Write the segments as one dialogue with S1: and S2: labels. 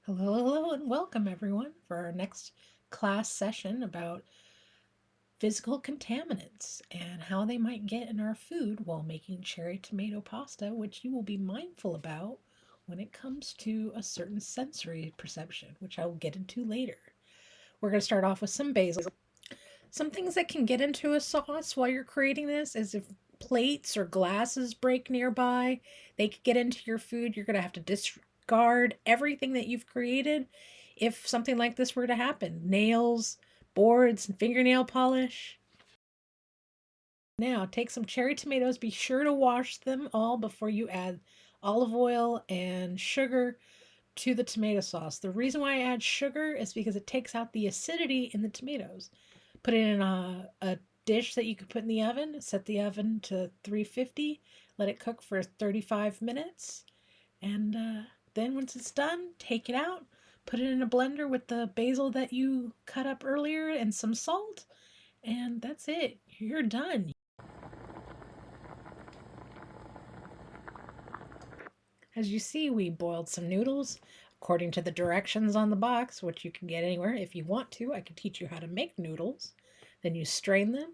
S1: Hello, hello, and welcome everyone for our next class session about physical contaminants and how they might get in our food while making cherry tomato pasta, which you will be mindful about when it comes to a certain sensory perception, which I will get into later. We're going to start off with some basil. Some things that can get into a sauce while you're creating this is if plates or glasses break nearby, they could get into your food. You're going to have to discard everything that you've created if something like this were to happen. Nails, boards, and fingernail polish. Now, take some cherry tomatoes. Be sure to wash them all before you add olive oil and sugar to the tomato sauce. The reason why I add sugar is because it takes out the acidity in the tomatoes. Put it in a dish that you could put in the oven. Set the oven to 350. Let it cook for 35 minutes. And then once it's done, take it out. Put it in a blender with the basil that you cut up earlier and some salt. And that's it. You're done. As you see, we boiled some noodles according to the directions on the box, which you can get anywhere if you want to. I can teach you how to make noodles. Then you strain them,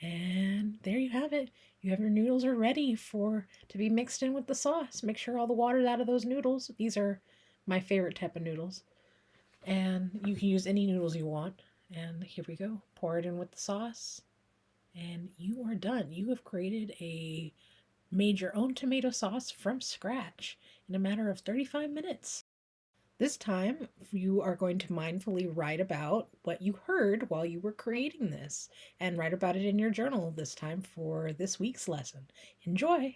S1: and there you have it. You have your noodles are ready for to be mixed in with the sauce. Make sure all the water's out of those noodles. These are my favorite type of noodles. And you can use any noodles you want. And here we go. Pour it in with the sauce. And you are done. You have created made your own tomato sauce from scratch in a matter of 35 minutes. This time, you are going to mindfully write about what you heard while you were creating this and write about it in your journal this time for this week's lesson. Enjoy!